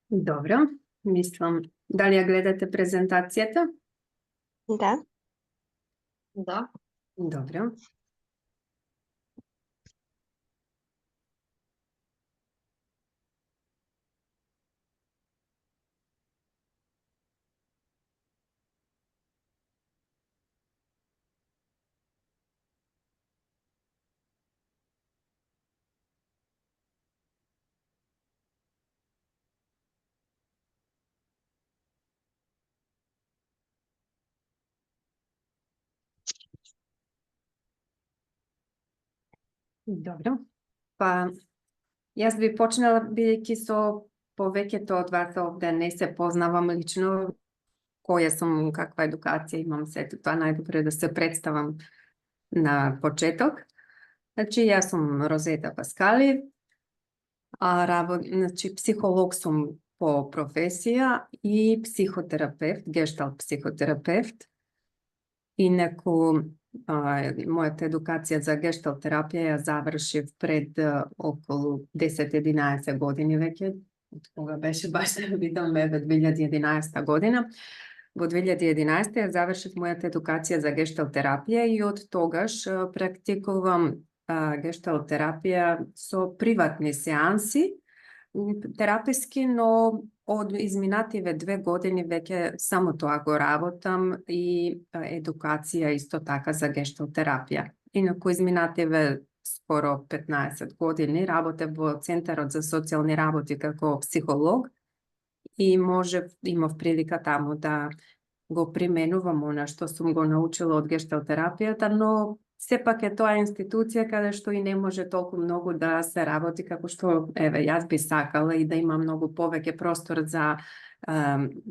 Dobro, mislim, da li ja gledate prezentacijata? Da, Da, Dobro. Dobro. Pa jaz bi počela бидејќи со повеќето од вас овде не се познавам лично, која сум, каква едукација имам, сето тоа најдобро е да се представам на почеток. Значи, јас сум Розета Паскали, значи, психолог сум по професија и психотерапевт, гешталт психотерапевт. Инаку, мојата едукација за гешталт терапија ја завршив пред околу 10-11 години веќе, од кога беше баш да видам 2011 година. Во 2011 ја завршив мојата едукација за гешталт терапија и од тогаш практикувам гешталт терапија со приватни сеанси, тераписки, но од изминативе 2 години веќе само тоа го работам и едукација исто така за гешталт терапија. Инаку изминативе скоро 15 години работев во Центарот за социјални работи како психолог и имав прилика таму да го применувам она што сум го научила од гешталт терапијата, но сепак е тоа институција каде што и не може толку многу да се работи како што јас би сакала и да има многу повеќе простор за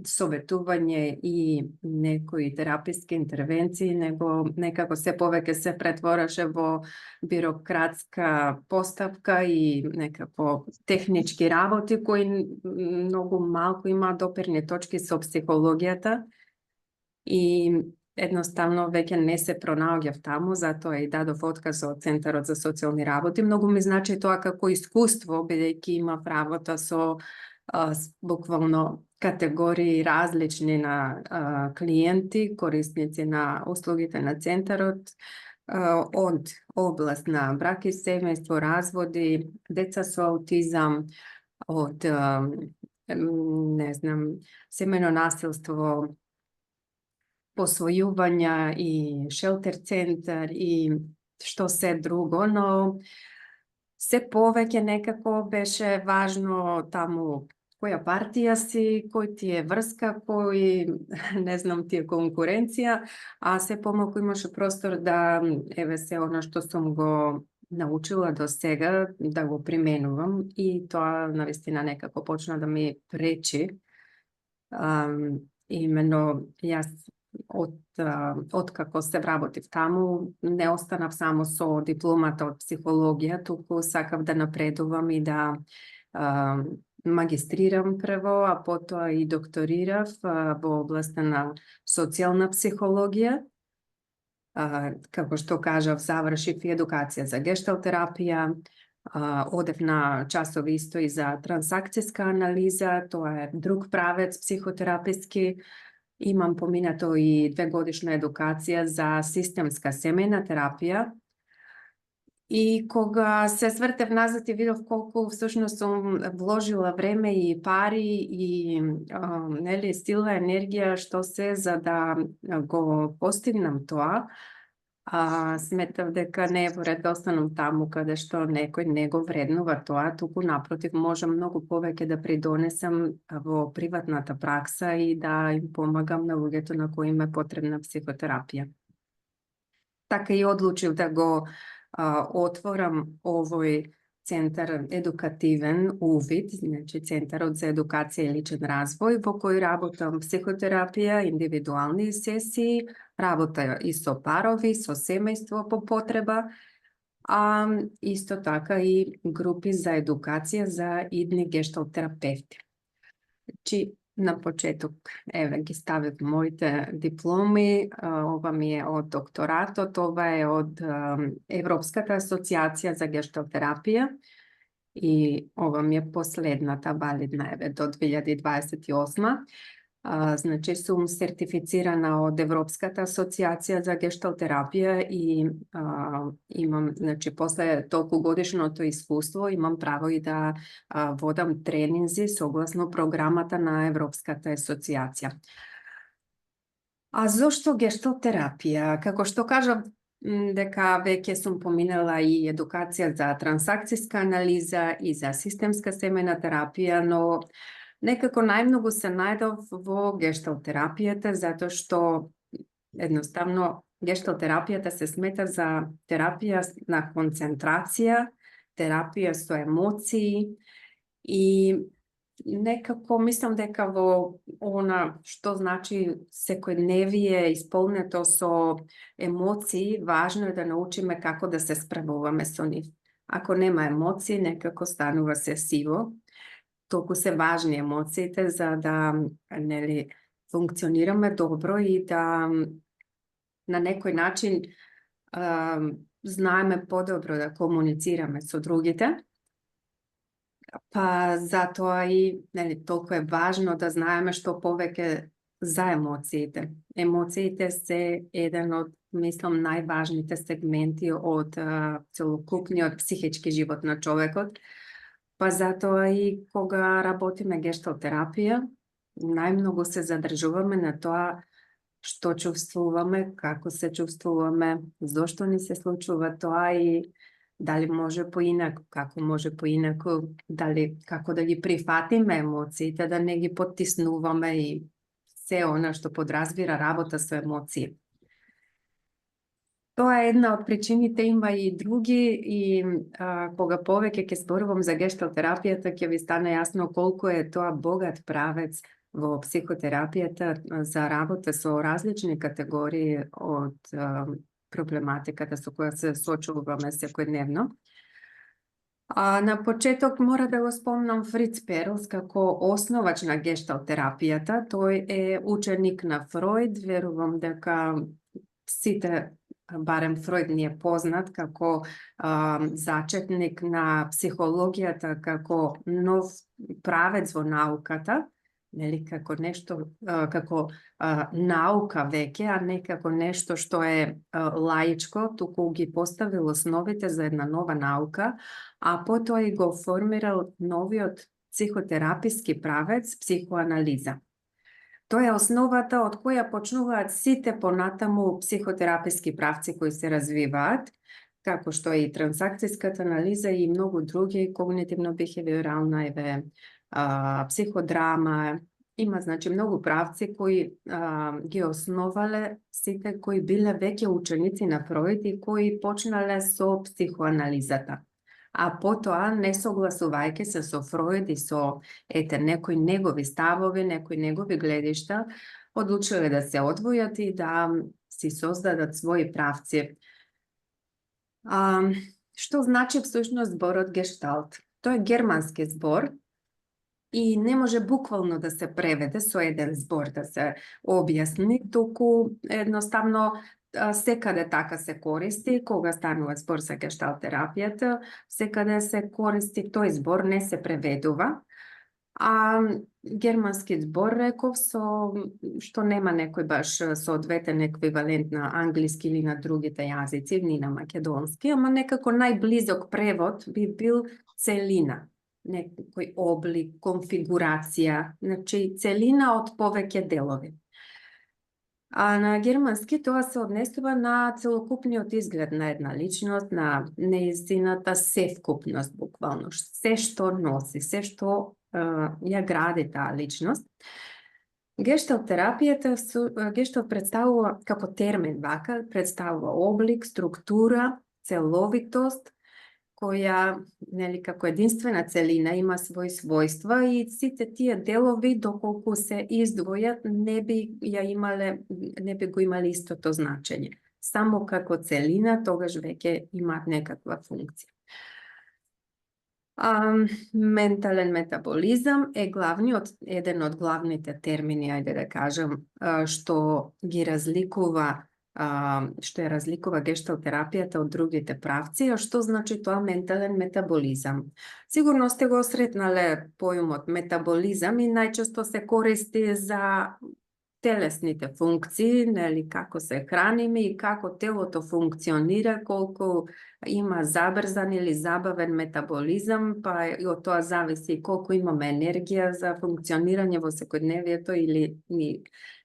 советување и некои тераписки интервенции, него некако се повеќе се претвораше во бирократска поставка и некако технички работи кои многу малку има допирни точки со психологијата и едноставно веќе не се пронаоѓав таму, затоа и дадов отказ од Центарот за социјални работи. Многу ми значи тоа како искуство, бидејќи имав работа со буквално категории различни на клиенти, корисници на услугите на Центарот, од област на брак и семејство, разводи, деца со аутизам, од семејно насилство, посвојувања и шелтер центар и што се друго, но се повеќе некако беше важно таму која партија си, кој ти е врска, кој, ти е конкуренција, а се помалку имаше простор да, се она што сум го научила до сега, да го применувам и тоа навистина некако почна да ми пречи. Имено, јас од како се вработив таму, не останав само со дипломата од психологија, туку сакав да напредувам и да магистрирам прво, а потоа и докторирав во областа на социјална психологија. Како што кажав, завршив и едукација за гешталт терапија, одев на часови исто и за трансакцијска анализа, тоа е друг правец психотераписки. Имам поминато и 2-годишна едукација за системска семејна терапија. И кога се свртев назад и видов колку всушност сум вложила време и пари и сила, енергија, што се за да го постигнам тоа, сметав дека не е во ред да останам таму каде што некој не го вреднува тоа, туку напротив можам многу повеќе да придонесам во приватната пракса и да им помагам на луѓето на кои им е потребна психотерапија. Така и одлучив да го отворам овој центар едукативен увид, значи Центарот за едукација и личен развој, во кој работам психотерапија, индивидуални сесии, работа и со парови, со семејство по потреба, а исто така и групи за едукација за идни гешталт терапевти. Значи, на почеток, ги ставив моите дипломи, ова ми е од докторатот, ова е од Европската асоциација за гешталт терапија и ова ми е последната валидна еве до 2028. Значи сум сертифицирана од Европската асоциација за гешталт терапија и имам, значи после толку годишното искуство, имам право и да водам тренинзи согласно програмата на Европската асоциација. А зошто гешталт терапија? Како што кажав, дека веќе сум поминала и едукација за трансакцијска анализа и за системска семејна терапија, но некако најмногу се најдов во гешталт терапијата, затоа што едноставно гешталт терапијата се смета за терапија на концентрација, терапија со емоции и некако мислам дека во она што значи секојдневие исполнето со емоции, важно е да научиме како да се справуваме со нив. Ако нема емоции, некако станува се сиво. Толку се важни емоциите за да функционираме добро и да на некој начин знаеме подобро да комуницираме со другите. Па затоа и толку е важно да знаеме што повеќе за емоциите. Емоциите се еден од, мислам, најважните сегменти од целокупниот психички живот на човекот. Па затоа и кога работиме гешталт терапија, најмногу се задржуваме на тоа што чувствуваме, како се чувствуваме, зошто ни се случува тоа и дали може поинаку, како може поинаку, дали како да ги прифатиме емоциите, да не ги поттиснуваме и се она што подразбира работа со емоции. Тоа е една од причините, има и други и кога повеќе ќе зборувам за гешталт терапијата, ќе ви стане јасно колку е тоа богат правец во психотерапијата за работа со различни категории од проблематиката со која се соочуваме секојдневно. На почеток мора да го спомнам Фриц Перлс како основач на гешталт терапијата. Тој е ученик на Фройд, верувам дека сите, барем Фройд ни е познат како зачетник на психологијата, како нов правец во науката, како нешто, како наука веќе, а не како нешто што е лаичко, туку ги поставил основите за една нова наука, а потоа и го формирал новиот психотераписки правец, психоанализа. Тоа е основата од која почнуваат сите понатаму психотераписки правци кои се развиваат, како што е и трансакцијската анализа и многу други, когнитивно-бихевиорална, психодрама. Има, значи, многу правци кои ги основале сите кои биле веќе ученици на Фройд и кои почнале со психоанализата. А потоа, не согласувајќи се со Фройд и со некои негови ставови, некои негови гледишта, одлучиле да се одвојат и да си создадат своји правци. Што значи всушност зборот гешталт? Тој е германски збор и не може буквално да се преведе со еден збор да се објасни, туку едноставно секаде така се користи, кога станува збор за гешталт терапијата, секаде се користи тој збор, не се преведува. А германски збор, реков, што нема некој баш соодветен еквивалент на англиски или на другите јазици, ни на македонски, ама некако најблизок превод би бил целина, некој облик, конфигурација, значи целина од повеќе делови. А на германски тоа се однесува на целокупниот изглед на една личност, на нејзината севкупност, буквално, се што носи, се што ја гради таа личност. Гешталт терапијата, гешталт представува, како термин вака, представува облик, структура, целовитост, која, како единствена целина има своји својства и сите тие делови, доколку се издвојат, не би го имале истото значење. Само како целина, тогаш веќе имаат некаква функција. Ментален метаболизам е еден од главните термини, ајде да кажам, што ги разликува што ја разликува гешталт терапијата од другите правци, а што значи тоа ментален метаболизам. Сигурно сте го сретнале појумот метаболизам и најчесто се користи за телесните функции, нели, како се храниме и како телото функционира, колку има забрзан или забавен метаболизам, па и од тоа зависи колку имаме енергија за функционирање во секојдневието или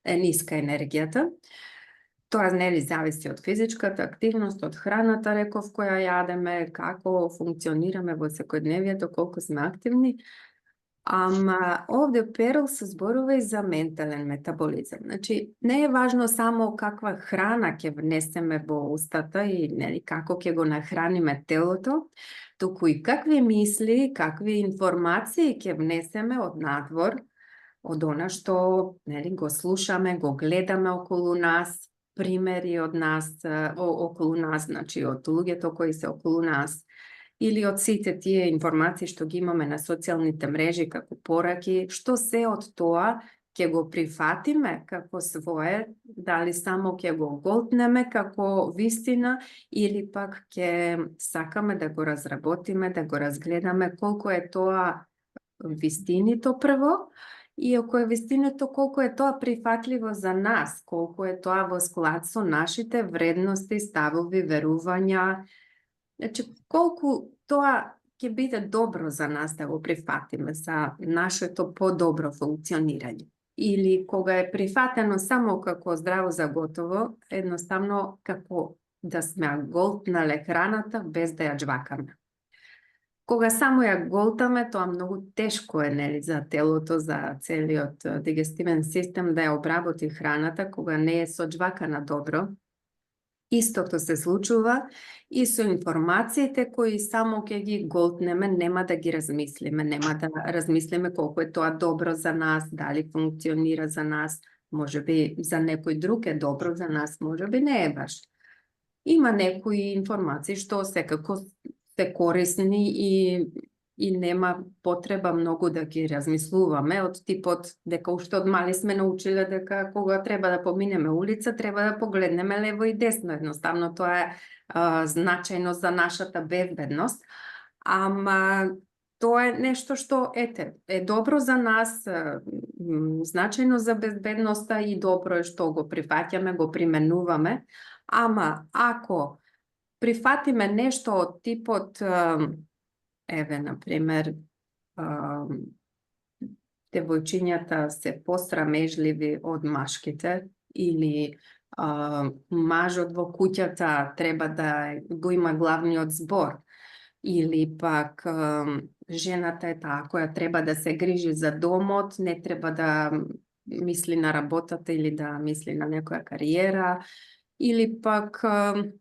е ниска енергијата. Тоа нели зависи од физичката активност, од храната, реков, која јадеме, како функционираме во секојдневието, колку сме активни. Ама овде Перл се зборува и за ментален метаболизам. Значи, не е важно само каква храна ќе внесеме во устата и нели како ќе го нахраниме телото, туку и какви мисли, какви информации ќе внесеме од надвор, од она што нели го слушаме, го гледаме околу нас, примери од нас, околу нас, значи од луѓето кои се околу нас, или од сите тие информации што ги имаме на социјалните мрежи како пораки, што се од тоа ќе го прифатиме како свое, дали само ќе го голтнеме како вистина или пак ќе сакаме да го разработиме, да го разгледаме колку е тоа вистинито прво, и ако е вистинито, колку е тоа прифатливо за нас, колку е тоа во склад со нашите вредности, ставови, верувања. Значи, колку тоа ќе биде добро за нас да го прифатиме за нашето подобро функционирање. Или кога е прифатено само како здраво за готово, едноставно како да сме голтнале храната без да ја джвакаме. Кога само ја голтаме, тоа многу тешко е, нели, за телото, за целиот дигестивен систем да ја обработи храната кога не е соджвакана добро. Истото се случува и со информациите кои само ќе ги голтнеме, нема да ги размислиме, нема да размислиме колку е тоа добро за нас, дали функционира за нас, можеби за некој друг е добро, за нас можеби не е баш. Има некои информации што секако се корисни и нема потреба многу да ги размислуваме, од типот дека уште од мали сме научиле дека кога треба да поминеме улица, треба да погледнеме лево и десно. Едноставно тоа е значајно за нашата безбедност. Ама тоа е нешто што е добро за нас, значајно за безбедноста и добро е што го прифаќаме, го применуваме. Ама ако прифатиме нешто од типот например, девојчињата се посрамежливи од машките или мажот во куќата треба да го има главниот збор или пак жената е таа која треба да се грижи за домот, не треба да мисли на работата или да мисли на некоја кариера, или пак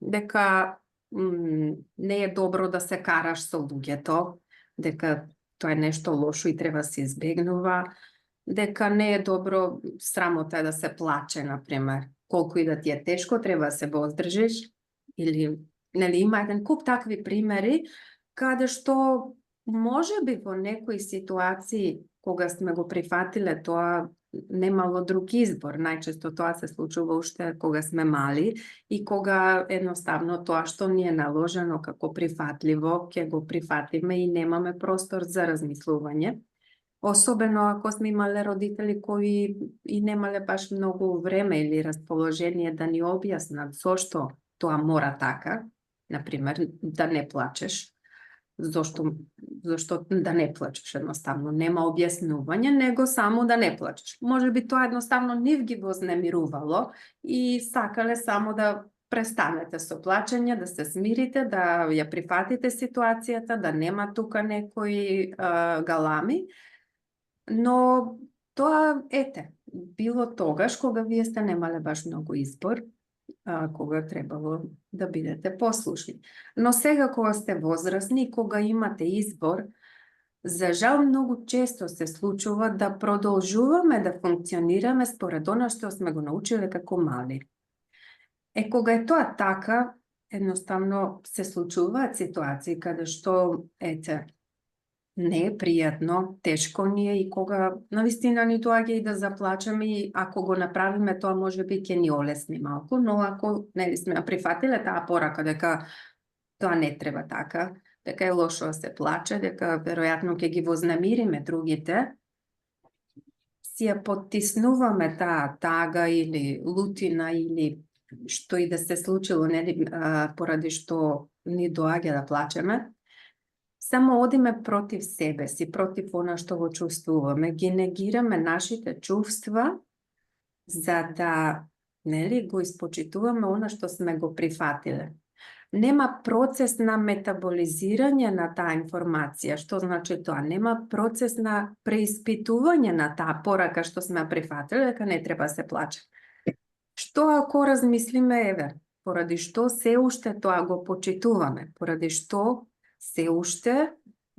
дека не е добро да се караш со луѓето, дека тоа е нешто лошо и треба се избегнува, дека не е добро, срамота е да се плаче, например, колку и да ти е тешко, треба да се воздржиш, или нели има еден куп такви примери, каде што можеби во некои ситуации, кога сме го прифатиле тоа, немало друг избор. Најчесто тоа се случува уште кога сме мали и кога едноставно тоа што ни е наложено како прифатливо, ќе го прифатиме и немаме простор за размислување. Особено ако сме имале родители кои и немале баш многу време или расположение да ни објаснат зошто тоа мора така, например, да не плачеш. Зошто да не плачеш, едноставно нема објаснување, него само да не плачеш. Можеби тоа едноставно нив ги вознемирувало и сакале само да престанете со плачење, да се смирите, да ја прифатите ситуацијата, да нема тука некои галами, но тоа било тогаш кога вие сте немале баш многу избор, кога требало да бидете послушни. Но сега кога сте возрастни, кога имате избор, за жал многу често се случува да продолжуваме да функционираме според она што сме го научиле како мали. Кога е тоа така, едноставно се случуваат ситуации каде што, не е пријатно, тешко ни е и кога навистина ни доаѓа и да заплачеме и ако го направиме тоа може би ќе ни олесни малку, но ако нели сме ја прифатиле таа порака дека тоа не треба така, дека е лошо да се плаче, дека веројатно ќе ги вознамириме другите, си ја поттиснуваме таа тага или лутина или што и да се случило, нели, поради што ни доаѓа да плачеме, само одиме против себе си, против она што го чувствуваме, ги негираме нашите чувства за да, нели, го испочитуваме она што сме го прифатиле. Нема процес на метаболизирање на таа информација. Што значи тоа? Нема процес на преиспитување на таа порака што сме ја прифатиле, дека не треба да се плаче. Што ако размислиме, еве, поради што се уште тоа го почитуваме, поради што се уште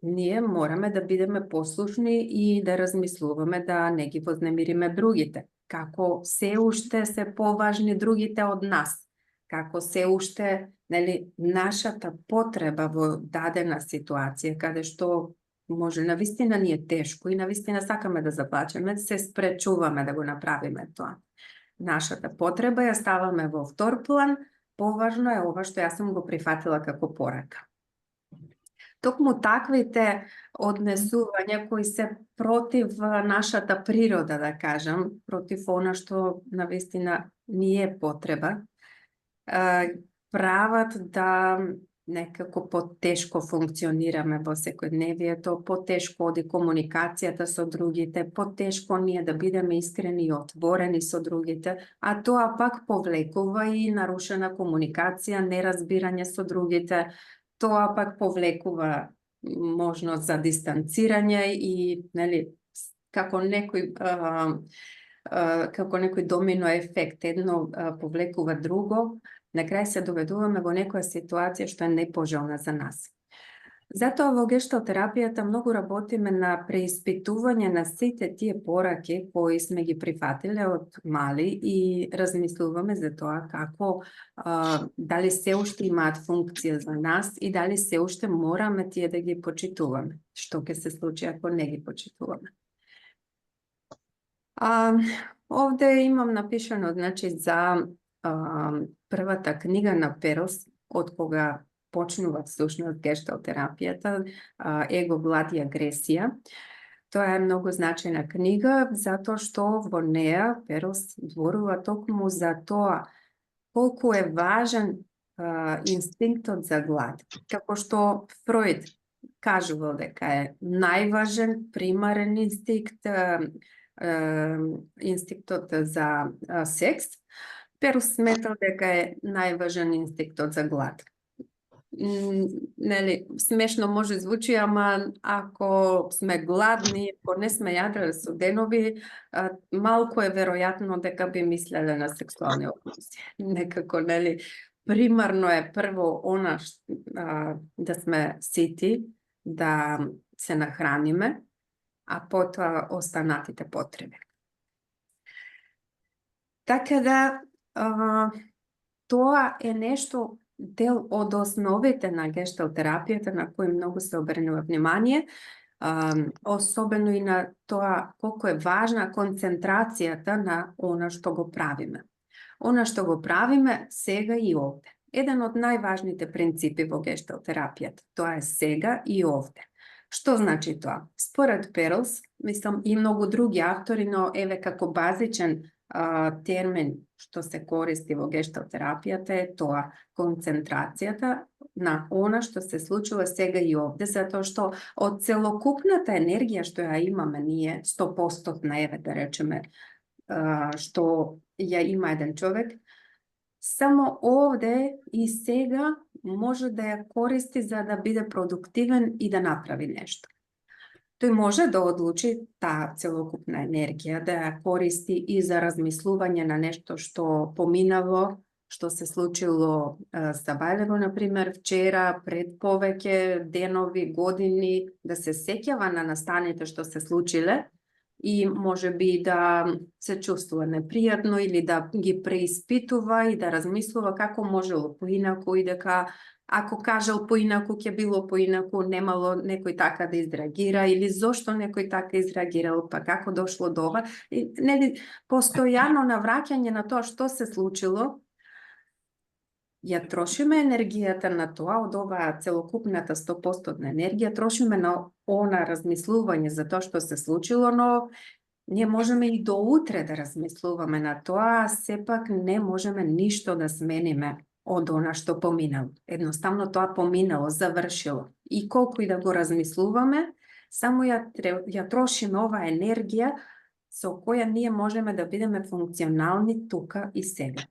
ние мораме да бидеме послушни и да размислуваме да не ги вознемириме другите. Како се уште се поважни другите од нас. Како се уште, нели, нашата потреба во дадена ситуација, каде што може навистина ни е тешко и навистина сакаме да заплачеме, се спречуваме да го направиме тоа. Нашата потреба ја ставаме во втор план, поважно е ова што јас сум го прифатила како порака. Токму таквите однесувања кои се против нашата природа, да кажам, против она што навистина ни е потреба, прават да некако потешко функционираме во секојдневието, потешко оди комуникацијата со другите, потешко ние да бидеме искрени и отворени со другите, а тоа пак повлекува и нарушена комуникација, неразбирање со другите, тоа пак повлекува можност за дистанцирање и, нели, како некој домино ефект, едно повлекува друго, на крај се доведуваме во некоја ситуација што е непожелна за нас. Затоа во гешталтерапијата многу работиме на преиспитување на сите тие пораки кои сме ги прифатиле од мали и размислуваме за тоа како дали се уште имаат функција за нас и дали се уште мораме тие да ги почитуваме. Што ќе се случи ако не ги почитуваме? Овде имам напишано, значи, за првата книга на Перлс, од кога почнува всушност гешталтерапијата, Его, глад и агресија. Тоа е многу значајна книга, затоа што во неа Перлс зборува токму за тоа колку е важен инстинктот за глад. Како што Фројд кажувал дека е најважен примарен инстинктот за секс, Перлс сметал дека е најважен инстинктот за глад. Нели, смешно може звучи, ама ако сме гладни, ако не сме јадрале со денови, малку е веројатно дека би мислеле на сексуални односи. Некако, нели, примарно е прво она да сме сити, да се нахраниме, а потоа останатите потреби. Така да, тоа е нешто, дел од основите на гешталтерапијата на кои многу се обрнува внимание, особено и на тоа колку е важна концентрацијата на она што го правиме. Она што го правиме сега и овде. Еден од најважните принципи во гешталтерапијата, тоа е сега и овде. Што значи тоа? Според Перлс, мислам и многу други автори, но еве како базичен термин што се користи во гешталтерапијата е тоа, концентрацијата на она што се случува сега и овде, затоа што од целокупната енергија што ја имаме ние, 100%, еве да речеме, што ја има еден човек, само овде и сега може да ја користи за да биде продуктивен и да направи нешто. Тој може да одлучи таа целокупна енергија да ја користи и за размислување на нешто што поминало, што се случило Сабајлево, например, вчера, пред повеќе денови, години, да се сеќава на настаните што се случиле, и може би да се чувствува непријатно или да ги преиспитува и да размислува како можело поинаку и дека ако кажал поинаку ќе било поинаку, немало некој така да изреагира или зошто некој така изреагирал, па како дошло до ова. И, нели, постојано навраќање на тоа што се случило, ја трошиме енергијата на тоа, од оваа целокупната 100% енергија, трошиме на она размислување за тоа што се случило, но ние можеме и до утре да размислуваме на тоа, а сепак не можеме ништо да смениме од она што поминало. Едноставно тоа поминало, завршило. И колку и да го размислуваме, само ја трошиме оваа енергија со која ние можеме да бидеме функционални тука и сега.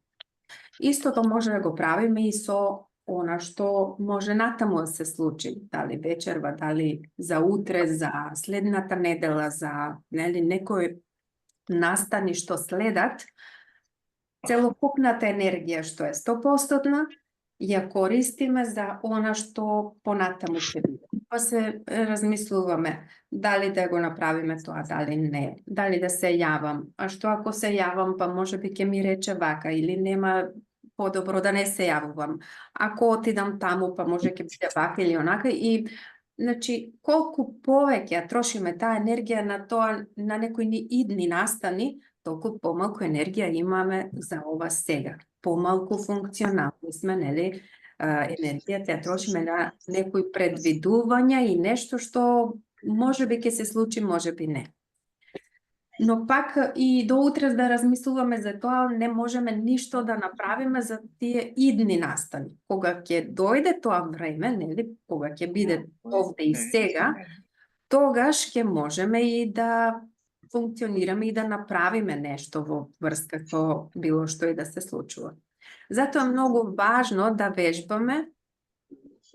Истото може да го правиме и со она што може натаму да се случи, дали вечерва, дали за утре, за следната недела, за некој настани што следат, целокупната енергија што е 100%, ја користиме за она што понатаму ќе биде. Па се размислуваме дали да го направиме тоа, дали не, дали да се јавам, а што ако се јавам, па може би ќе ми рече вака или нема, подобро да не се јавувам. Ако отидам таму, па може ќе биде вака или онака. И значи, колку повеќе ја трошиме таа енергија на тоа, на некои идни настани, толку помалку енергија имаме за ова сега. Помалку функционални сме, нели? Енергијата ја трошиме на некои предвидувања и нешто што може би ќе се случи, може би не. Но пак и до утре да размислуваме за тоа, не можеме ништо да направиме за тие идни настани. Кога ќе дојде тоа време, нели, кога ќе биде овде и сега, тогаш ќе можеме и да функционираме и да направиме нешто во врска со било што и да се случува. Затоа е многу важно да вежбаме,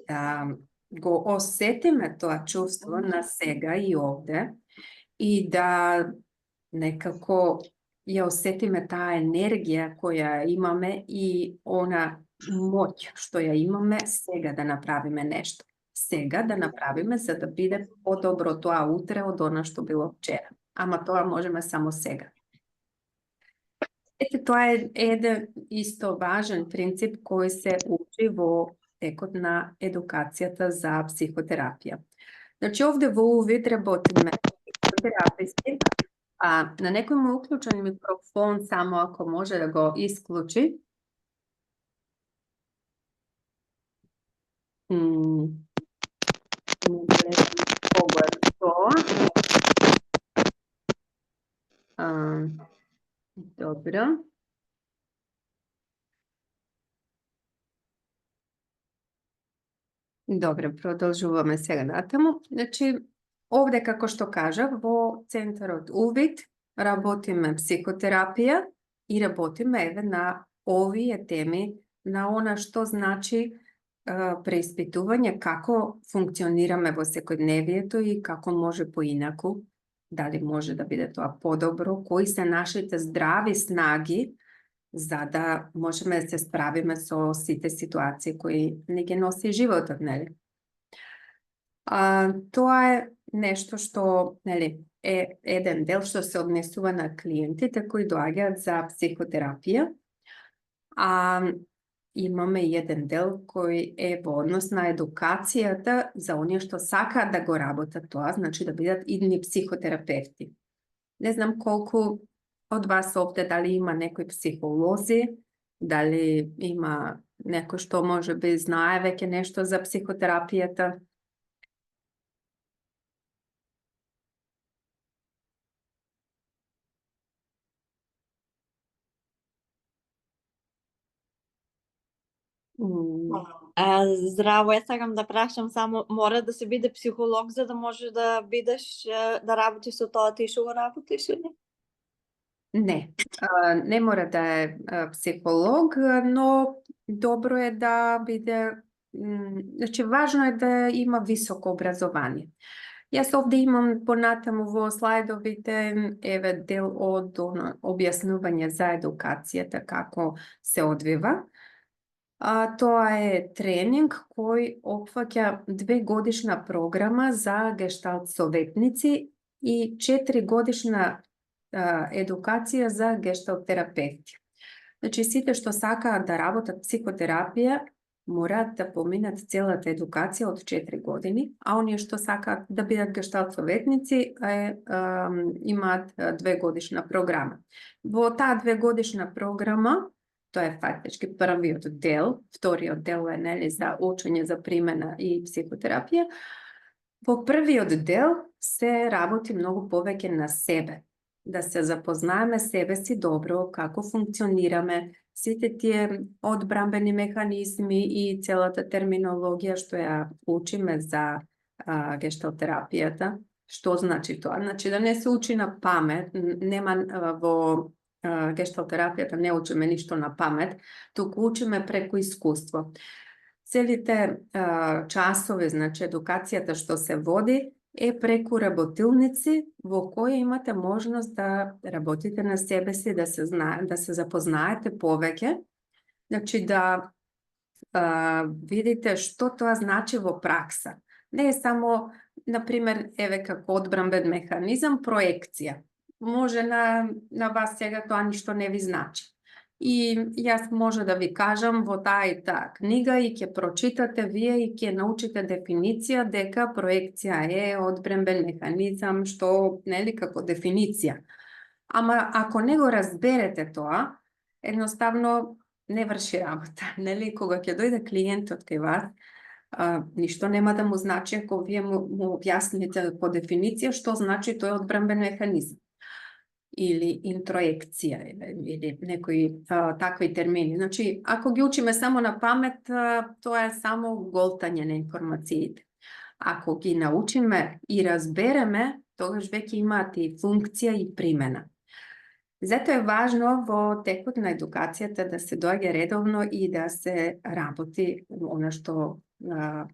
да го осетиме тоа чувство на сега и овде и да некако ја осетиме таа енергија која имаме и она моќ што ја имаме сега да направиме нешто. Сега да направиме за да биде подобро тоа утре од она што било вчера. Ама тоа можеме само сега. Ете, тоа е еден исто важен принцип кој се учи во текот на едукацијата за психотерапија. Значи, овде во УВИД работиме психотераписки, а на некој му уклучен микрофон, само ако може да го исклучи. Добро. Добре, продолжуваме сега натаму. Значи, овде, како што кажав, во центарот УВИД работиме психотерапија и работиме еве на овие теми, на она што значи преиспитување како функционираме во секојдневието и како може поинаку, дали може да биде тоа подобро, кои се нашите здрави снаги за да можеме да се справиме со сите ситуации кои не ги носи животот, нели? Тоа е нешто што, нели, е еден дел што се однесува на клиентите кои доаѓаат за психотерапија. Имаме и еден дел кој е во однос на едукацијата за оние што сакаат да го работат тоа, значи да бидат идни психотерапевти. Не знам колку од вас овде дали има некои психолози, дали има некој што може би знае веќе нешто за психотерапијата. Здраво, јас сакам да прашам само, мора да се биде психолог за да може да бидеш, да работиш со тоа ти што го работиш или? Не, не мора да е психолог, но добро е да биде, значи важно е да има високо образование. Јас овде имам понатаму во слайдовите еве дел од објаснување за едукацијата како се одвива. Тоа е тренинг кој опфаќа 2-годишна програма за гешталт советници и 4-годишна едукација за гешталт терапевти. Значи, сите што сакаат да работат психотерапија, мораат да поминат целата едукација од 4 години, а оние што сакаат да бидат гешталт советници имаат 2-годишна програма. Во таа 2-годишна програма, тоа е фактички првиот дел, вториот дел е нели за учење за примена и психотерапија. Во првиот дел се работи многу повеќе на себе, да се запознаеме себе си добро, како функционираме, сите тие одбрамбени механизми и целата терминологија што ја учиме за гешталт терапијата. Што значи тоа? Значи да не се учи на памет, нема во гешталт терапијата не учиме ништо на памет, туку учиме преку искуство. Целите часови, значи едукацијата што се води е преку работилници во кои имате можност да работите на себе си, да се запознаете повеќе, значи да видите што тоа значи во пракса. Не е само, например, еве како одбрамбен механизам, проекција. Може на вас сега тоа ништо не ви значи. И јас може да ви кажам во таа и таа книга и ќе прочитате вие и ќе научите дефиниција дека проекција е одбрамбен механизам, што нели како дефиниција. Ама ако не го разберете тоа, едноставно не врши работа, нели? Кога ќе дојде клиентот кај вас, ништо нема да му значи ако вие му објасните по дефиниција што значи тој одбрамбен механизам или интроекција или некои такви термини. Значи, ако ги учиме само на памет, тоа е само голтање на информациите. Ако ги научиме и разбереме, тогаш веќе имаат и функција и примена. Затоа е важно во текот на едукацијата да се доаѓа редовно и да се работи она што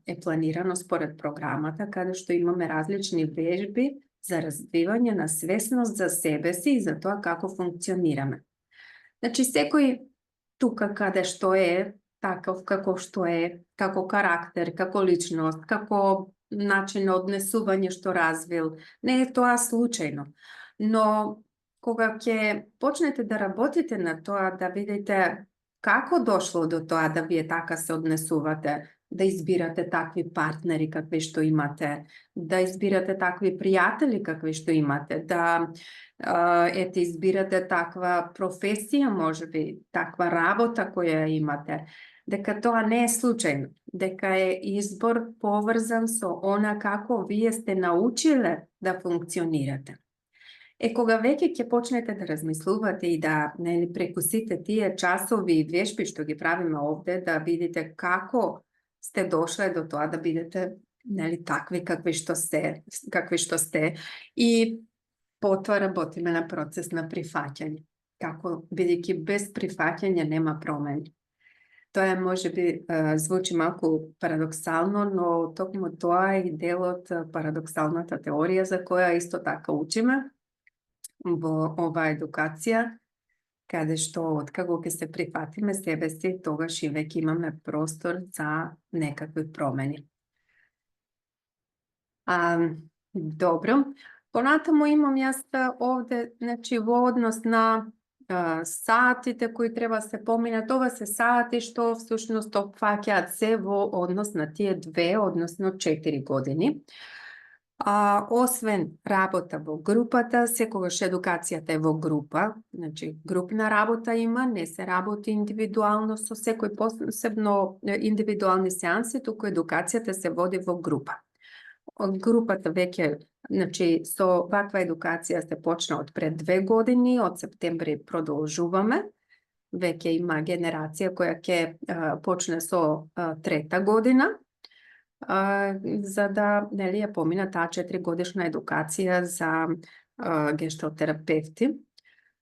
е планирано според програмата, каде што имаме различни вежби за развивање на свесност за себе си и за тоа како функционираме. Значи, секој тука каде што е, таков како што е, како карактер, како личност, како начин на однесување што развил, не е тоа случајно. Но кога ќе почнете да работите на тоа, да видите како дошло до тоа да вие така се однесувате, да избирате такви партнери какви што имате, да избирате такви пријатели какви што имате, да избирате таква професија, можеби, таква работа која имате, дека тоа не е случајно, дека е избор поврзан со она како вие сте научиле да функционирате. Кога веќе ќе почнете да размислувате и да нели преку сите тие часови и вешби што ги правиме овде, да видите како сте дошле до тоа да бидете нели такви какви што сте и потоа работиме на процес на прифаќање. Како бидејќи без прифаќање нема промени. Тоа можеби звучи малку парадоксално, но токму тоа е и дел од парадоксалната теорија за која исто така учиме во оваа едукација, каде што откако ќе се прифатиме себе си, тогаш и веќе имаме простор за некакви промени. Добро. Понатаму имам јас овде, значи во однос на саатите кои треба се поминат, ова се саати што всушност опфаќаат се во однос на тие 2, односно 4 години. Освен работа во групата, секогаш едукацијата е во група, значи групна работа има, не се работи индивидуално со секој, посебно индивидуални сеанси, туку едукацијата се води во група. Од групата веќе, значи со ваква едукација се почна од пред 2 години, од септември продолжуваме. Веќе има генерација која ќе почне со 3-та година, за да нели ја помина таа 4-годишна едукација за гешталт терапевти.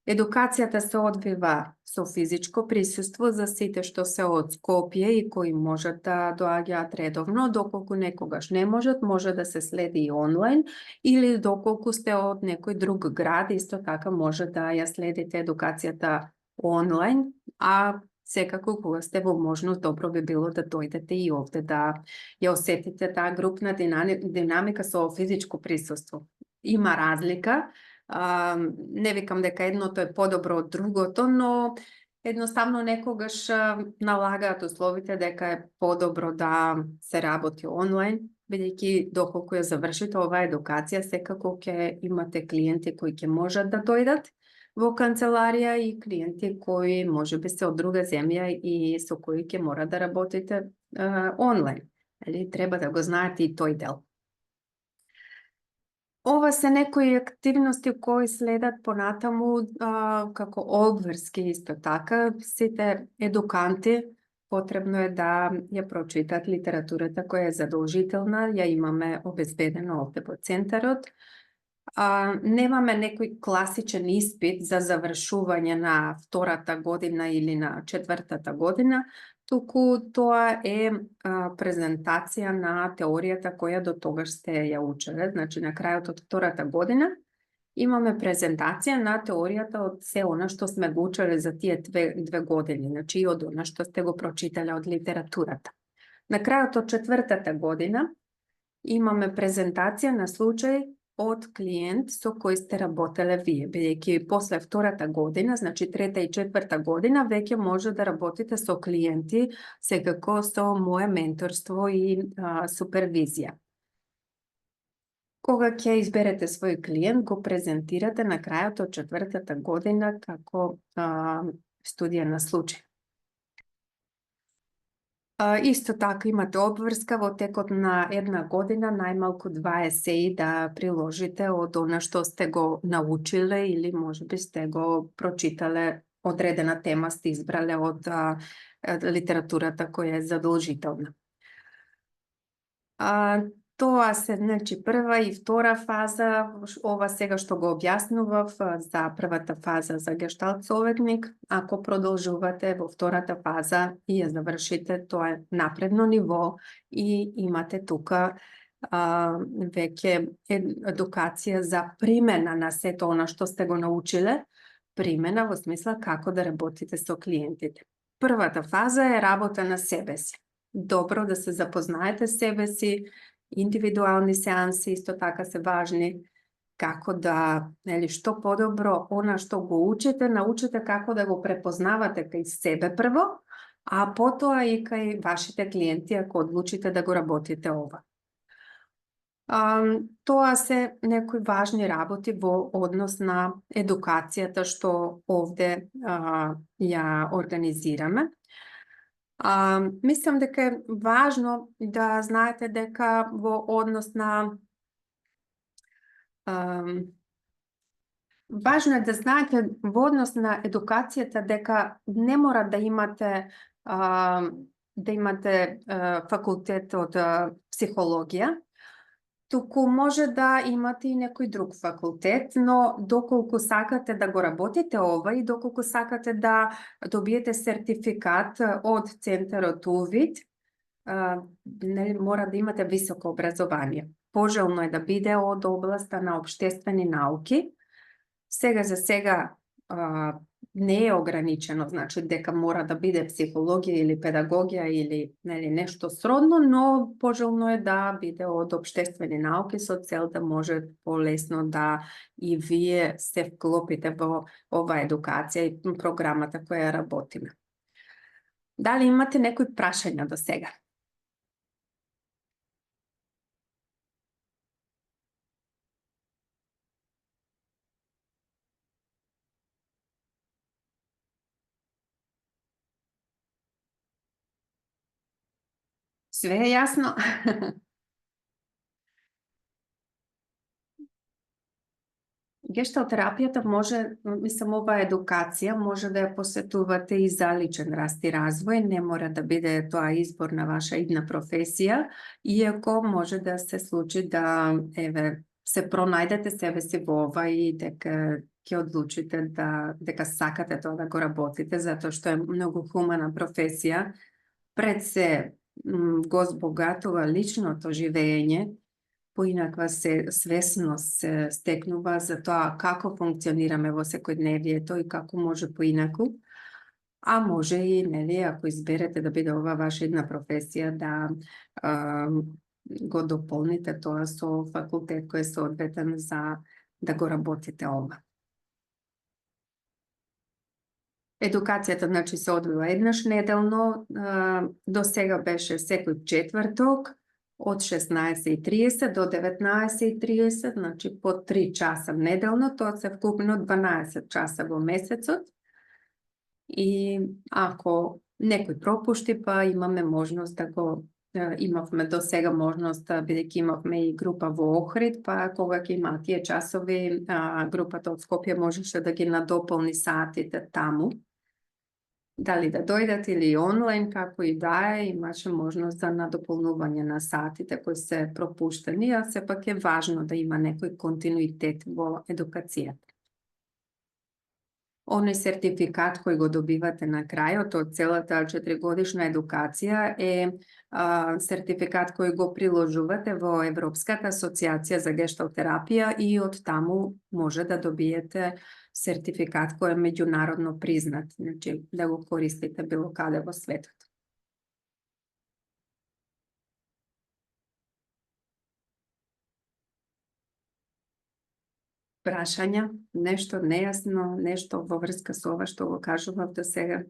Едукацијата се одвива со физичко присуство за сите што се од Скопје и кои можат да доаѓаат редовно, доколку некогаш не можат, може да се следи и онлайн, или доколку сте од некој друг град, исто така може да ја следите едукацијата онлайн, а секако кога сте во можност, добро би било да дојдете и овде да ја осетите таа групна динамика со физичко присуство. има разлика. Не викам дека едното е подобро од другото, но едноставно некогаш налагаат условите дека е подобро да се работи онлайн, бидејќи доколку ја завршите оваа едукација, секако ќе имате клиенти кои ќе можат да дојдат во канцеларија и клиенти кои можеби се од друга земја и со кои ќе мора да работите онлайн. Треба да го знаете и тој дел. Ова се некои активности кои следат понатаму како обврски исто така. Сите едуканти потребно е да ја прочитат литературата која е задолжителна, ја имаме обезбедено овде во центарот. Немаме некој класичен испит за завршување на втората година или на четвртата година, туку тоа е презентација на теоријата која до тогаш сте ја учеле. Значи, на крајот од втората година имаме презентација на теоријата од се она што сме го учеле за тие две години, значи и од она што сте го прочитале од литературата. На крајот од четвртата година имаме презентација на случај од клиент со кој сте работеле вие, бидејќи после втората година, значи трета и четврта година, веќе може да работите со клиенти, секако со мое менторство и супервизија. Кога ќе изберете свој клиент, го презентирате на крајот од четвртата година како студија на случај. Исто така имате обврска во текот на една година најмалку 2 есеи да приложите од она што сте го научиле или можеби сте го прочитале, одредена тема сте избрале од литературата која е задолжителна. Тоа се, значи, прва и втора фаза, ова сега што го објаснував за првата фаза за гешталт советник. Ако продолжувате во втората фаза и ја завршите, тоа е напредно ниво и имате тука веќе едукација за примена на сето она што сте го научиле, примена во смисла како да работите со клиентите. Првата фаза е работа на себе си. Добро да се запознаете себе си, индивидуални сеанси исто така се важни, како да, што подобро она што го учите, научите како да го препознавате кај себе прво, а потоа и кај вашите клиенти ако одлучите да го работите ова. Тоа се некои важни работи во однос на едукацијата што овде ја организираме. Мислам дека е важно да знаете дека во однос на важно е да знаете во однос на едукацијата дека не мора да имате факултет од психологија, туку може да имате и некој друг факултет, но доколку сакате да го работите ова и доколку сакате да добиете сертификат од Центарот Увид, мора да имате високо образование. Пожелно е да биде од областа на општествени науки. Сега за сега не е ограничено, значи дека мора да биде психологија или педагогија или нешто сродно, но пожелно е да биде од општествени науки со цел да може полесно да и вие се вклопите во оваа едукација и програмата која работиме. Дали имате некои прашања до сега? Све е јасно? Гешталт терапијата може, мислам, оваа едукација може да ја посетувате и за личен раст и развој, не мора да биде тоа избор на ваша идна професија, иако може да се случи да се пронајдете себе си во ова и дека ќе одлучите дека сакате тоа да го работите, затоа што е многу хумана професија. Пред се го збогатува личното живење, поинаква се свесност се стекнува за тоа како функционираме во секојдневието и како може поинаку, а може и, ако изберете да биде ова ваша една професија, го дополните тоа со факултет кој е соодветен за да го работите ова. Едукацијата, значи, се одвива еднаш неделно, до сега беше секој четврток од 16:30 до 19:30, значи по 3 часа неделно, тоа се вкупно 12 часа во месецот. И ако некој пропушти, па имаме можност да го имавме до сега можност, бидејќи имавме и група во Охрид, па кога ќе има тие часови, групата од Скопје можеше да ги надополни сатите таму. Дали да дојдат или онлайн, како и да е, имаше можност за надополнување на сатите кои се пропуштени, а сепак е важно да има некој континуитет во едукацијата. Оној сертификат кој го добивате на крајот од целата 4-годишна едукација е сертификат кој го приложувате во Европската асоциација за гешталтерапија и од таму може да добиете сертификат кој е меѓународно признат, значи да го користите било каде во светот. Прашања, нешто нејасно, нешто во врска со ова што го кажував до сега?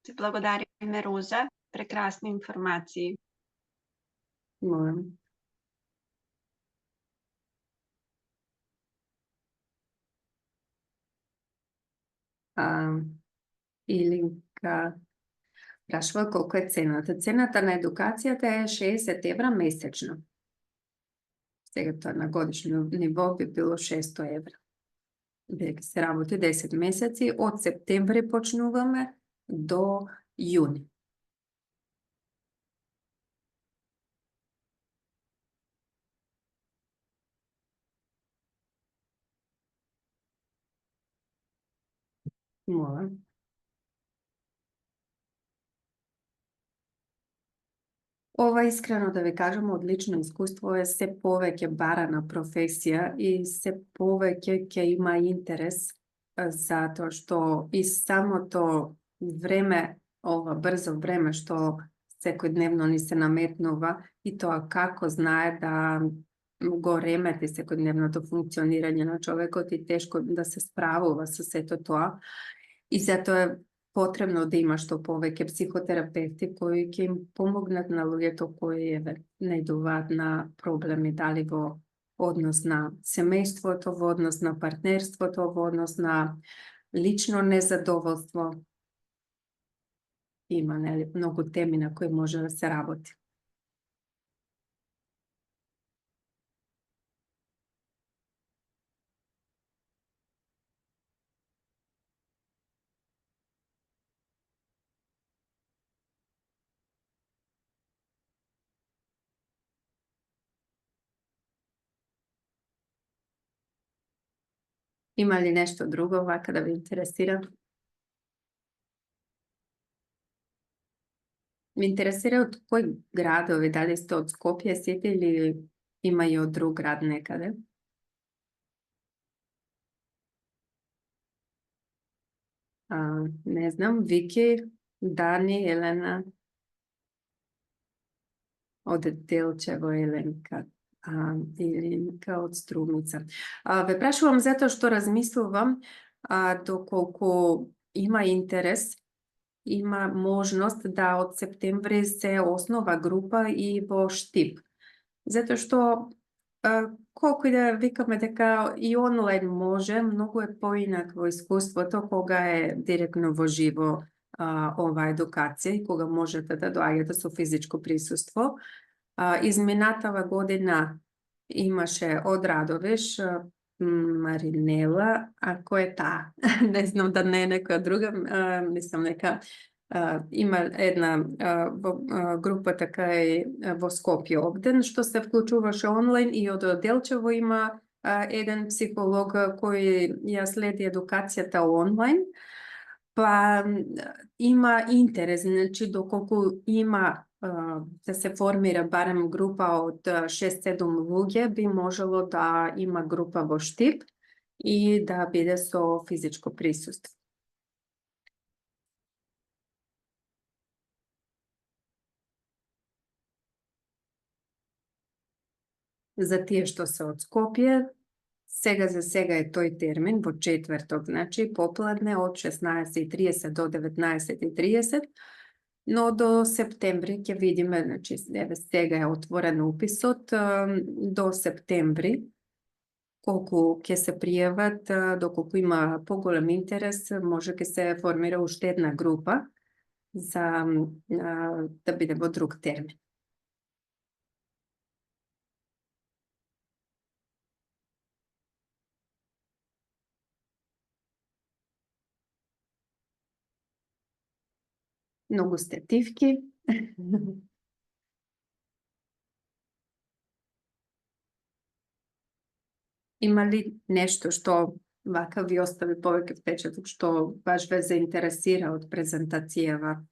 Ти благодариме, Роза. Прекрасни информации. Молам. Илинка прашува колку е цената. Цената на едукацијата е 60 евра месечно. Сега тоа на годишно ниво би било 600 евра. Бидејќи се работи 10 месеци, од септември почнуваме до јуни. Молам. Ова, искрено да ви кажам, од лично искуство е се повеќе барана професија и се повеќе ќе има интерес, затоа што и самото време, ова брзо време што секојдневно ни се наметнува и тоа како знае да го ремети секојдневното функционирање на човекот и тешко да се справува со сето тоа. И затоа е потребно да има што повеќе психотерапевти кои ќе им помогнат на луѓето кои најдуваат на проблеми, дали во однос на семејството, во однос на партнерството, во однос на лично незадоволство. Има многу теми на кои може да се работи. Има ли нешто друго вака да ви интересира? Ме интересира од кои градови, дали сте од Скопје сите или има и од друг град некаде? Не знам, Вики, Дани, Елена, од Делчево, Еленка, Еленка од Струмица. Ве прашувам затоа што размислувам доколку има интерес, има можност да од септември се основа група и во Штип. Затоа што колку и да викаме дека и онлайн може, многу е поинакво искуството кога е директно во живо ова едукација и кога можете да доаѓате со физичко присуство. Изминатава година имаше од Радовиш Маринела, а кој е таа? Не знам да не е некоја друга, мислам дека има една групата кај во Скопје Огден, што се вклучуваше онлайн и од Делчево има еден психолог кој ја следи едукацијата онлайн, па има интерес, значи доколку има да се формира барем група од 6-7 луѓе, би можело да има група во Штип и да биде со физичко присуство. за тие што се од Скопје. Сега за сега е тој термин во четврток, значи попладне од 16:30 до 19:30, но до септември ќе видиме, значи еве сега е отворен уписот, до септември колку ќе се пријават, доколку има поголем интерес, може ќе се формира уште една група за да биде во друг термин. Многу сте тивки. Има ли нешто што вака ви остави повеќе впечаток, што баш ве заинтересира од презентацијава,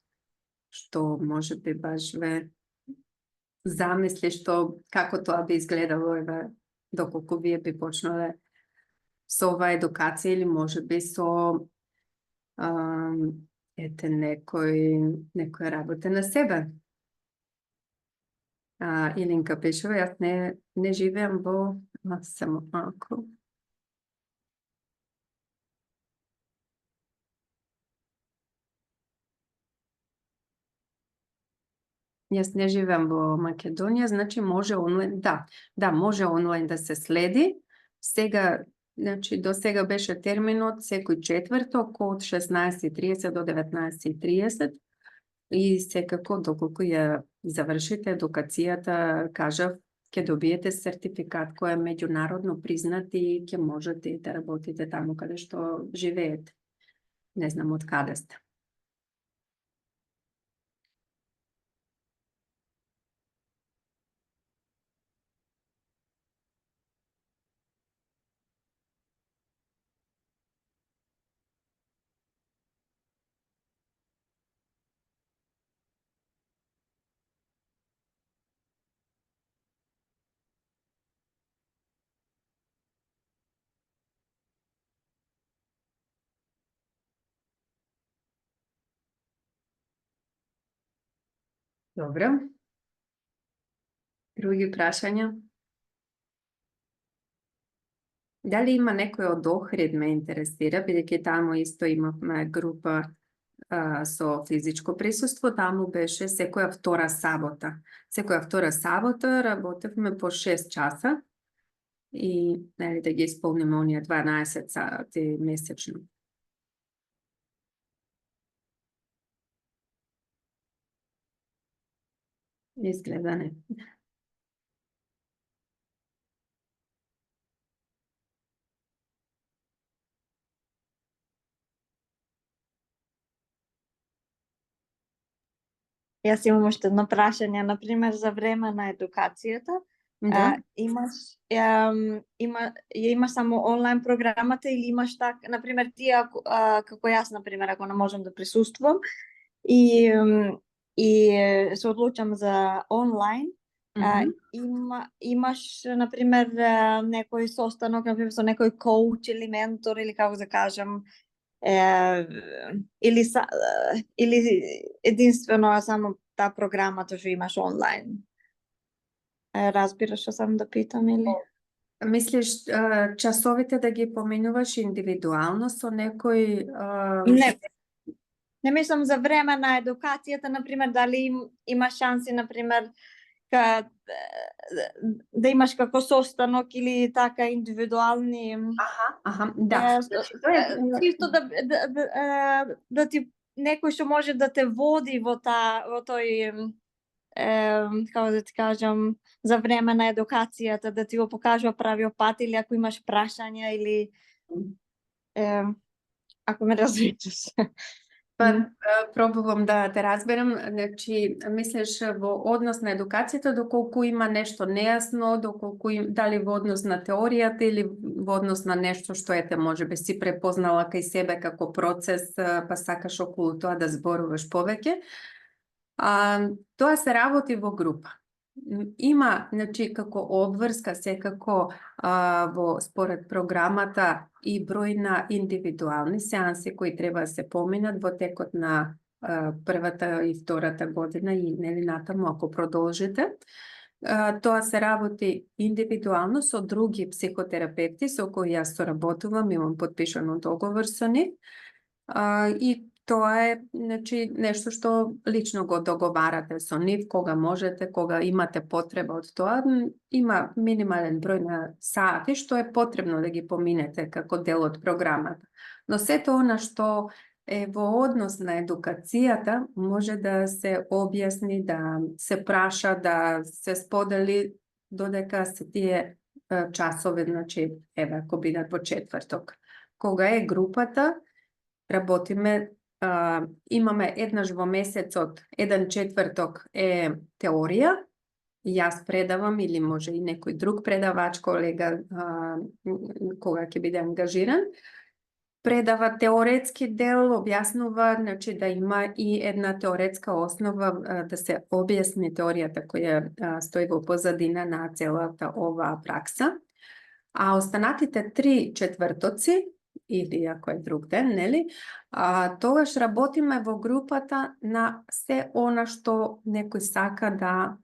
што можеби баш ве замисли што како тоа би изгледало, еве, доколку вие би почнале со оваа едукација или можеби со некоја работа на себе. Илинка пишува, јас не живеам во само малку. Јас не живеам во Македонија, значи може онлайн, да, може онлайн да се следи. Сега, значи до сега беше терминот секој четврток од 16:30 до 19:30 и секако доколку ја завршите едукацијата, кажав, ќе добиете сертификат кој е меѓународно признат и ќе можете да работите таму каде што живеете. Не знам од каде сте. Добро. Други прашања? Дали има некој од Охрид ме интересира, бидејќи таму исто имавме група со физичко присуство, таму беше секоја втора сабота. Секоја втора сабота работевме по 6 часа и да ги исполниме оние 12 сати месечно. Изгледа не. Јас имам уште едно прашање, например, за време на едукацијата. Да. Имаш само онлайн програмата или имаш така, например, ти како јас, например, ако не можам да присуствувам и се одлучам за онлайн, имаш, например, некој состанок, например, со некој коуч или ментор или како да кажам, или единствено само таа програмата што имаш онлайн. Разбираш што сам да питам или? Мислиш часовите да ги поминуваш индивидуално со некој? Не мислам за време на едукацијата, например, дали има шанси, например, да имаш како состанок или така индивидуални. Да. Чисто да ти некој што може да те води во тој како да ти кажам, за време на едукацијата, да ти го покажува правиот пат или ако имаш прашања или ако ме разбираш. Пробувам да те разберам, значи мислиш во однос на едукацијата доколку има нешто нејасно, доколку дали во однос на теоријата или во однос на нешто што ете можеби си препознала кај себе како процес, па сакаш околу тоа да зборуваш повеќе. Тоа се работи во група. Има, значи, како обврска секако според програмата и број на индивидуални сеанси кои треба да се поминат во текот на првата и втората година и нели натаму ако продолжите. Тоа се работи индивидуално со други психотерапевти со кои јас соработувам, имам подпишано договор со нив. И тоа е, значи, нешто што лично го договарате со нив, кога можете, кога имате потреба од тоа. Има минимален број на сати што е потребно да ги поминете како дел од програмата. Но сето она што е во однос на едукацијата може да се објасни, да се праша, да се сподели додека се тие часови, значи, еве, ако бидат во четврток. Кога е групата, работиме, имаме еднаш во месецот, еден четврток е теорија, јас предавам или може и некој друг предавач, колега, кога ќе биде ангажиран, предава теоретски дел, објаснува, значи да има и една теоретска основа, да се објасни теоријата која стои во позадина на целата оваа пракса. А останатите 3 четвртоци, или ако е друг ден, нели, тогаш работиме во групата на се она што некој сака да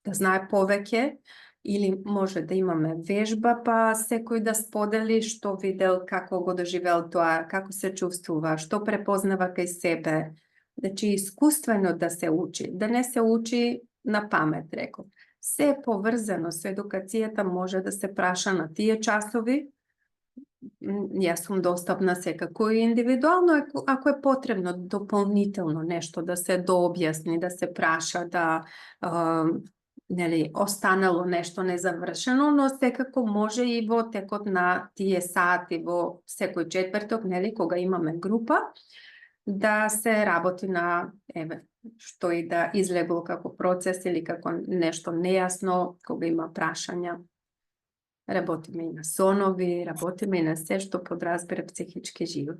знае повеќе, или може да имаме вежба, па секој да сподели што видел, како го доживел тоа, како се чувствува, што препознава кај себе. Значи, искуствено да се учи, да не се учи на памет, реков. Се е поврзано со едукацијата, може да се праша на тие часови. Јас сум достапна секако и индивидуално, ако е потребно дополнително нешто да се дообјасни, да се праша, да нели, останало нешто незавршено, но секако може и во текот на тие сати во секој четврток, нели, кога имаме група, да се работи на, еве, што и да излегло како процес или како нешто нејасно, кога има прашања. Работиме и на сонови, работиме и на се што подразбира психички живот.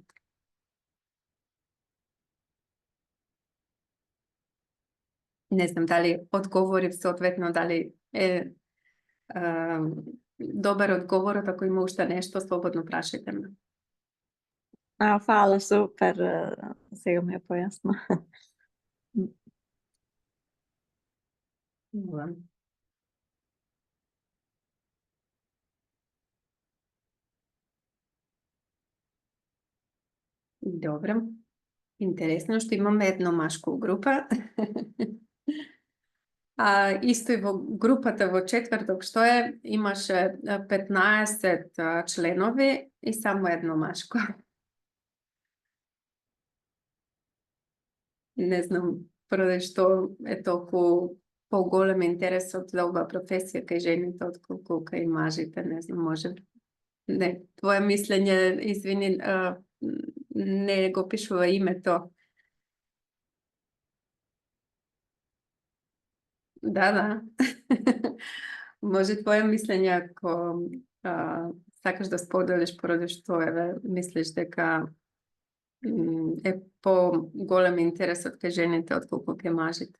Не знам дали одговорив соодветно, дали е добар одговорот, ако има уште нешто, слободно прашајте ме. Фала, супер, сега ми е појасно. Добро. Интересно што имаме едно машко група. Исто и во групата во четврток што е, имаше 15 членови и само едно машко. Не знам поради што е толку поголем интересот за оваа професија кај жените отколку кај мажите, не знам, може. Не, твое мислење, извини, не го пишува името. Да. Може твое мислење ако сакаш да споделиш поради што еве мислиш дека е по-голем интересот кај жените отколку кај мажите.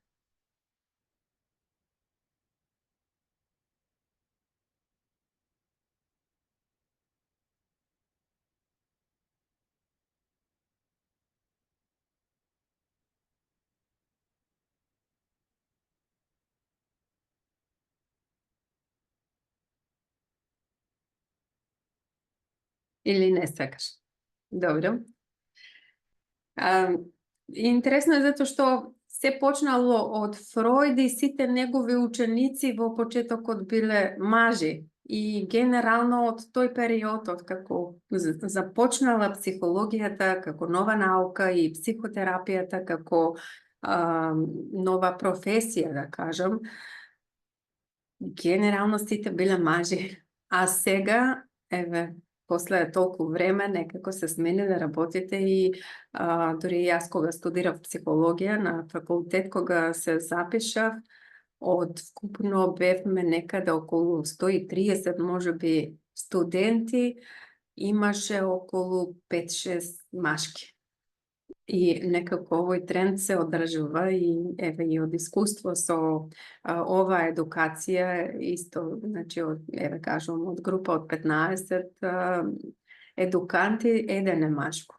Или не сакаш? Добро. Интересно е затоа што се почнало од Фройд и сите негови ученици во почетокот биле мажи. И генерално од тој период, од како започнала психологијата како нова наука и психотерапијата како нова професија, да кажам, генерално сите биле мажи. А сега, еве, после толку време, некако се смениле работите и дури јас кога студирав психологија на факултет, кога се запишав, од вкупно бевме некаде околу 130, можеби, студенти, имаше околу 5-6 машки. И некако овој тренд се одржува и еве и од искуство со оваа едукација исто, значи од, еве кажувам, од група од 15 едуканти, еден е машко.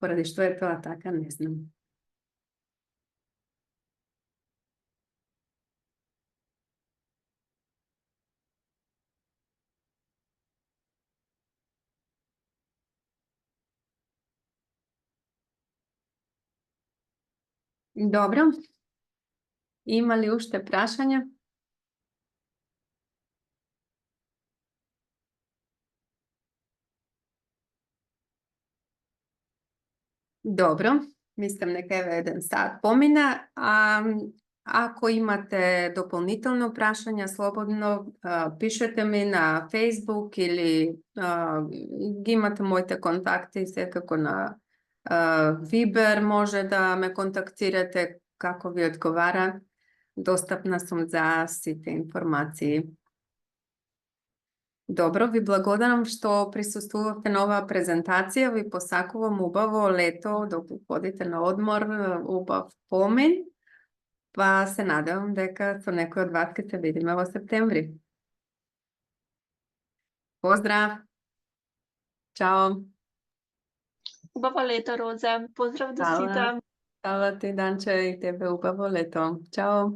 Поради што е тоа така, не знам. Dobro. Има ли уште прашања? Добро, мислам дека еве 1 сат помина. Ако имате дополнително прашања, слободно пишете ми на Facebook или ги имате моите контакти секако на Viber, може да ме контактирате како ви одговара. Достапна сум за сите информации. Добро, ви благодарам што присуствувавте на оваа презентација. Ви посакувам убаво лето, доколку ходите на одмор, убав помен. Па се надевам дека со некој од вас ќе се видиме во септември. Поздрав! Чао! Убаво лето, Роза. Поздрав до Фала. сите. Фала ти, Данче, и тебе убаво лето. Чао!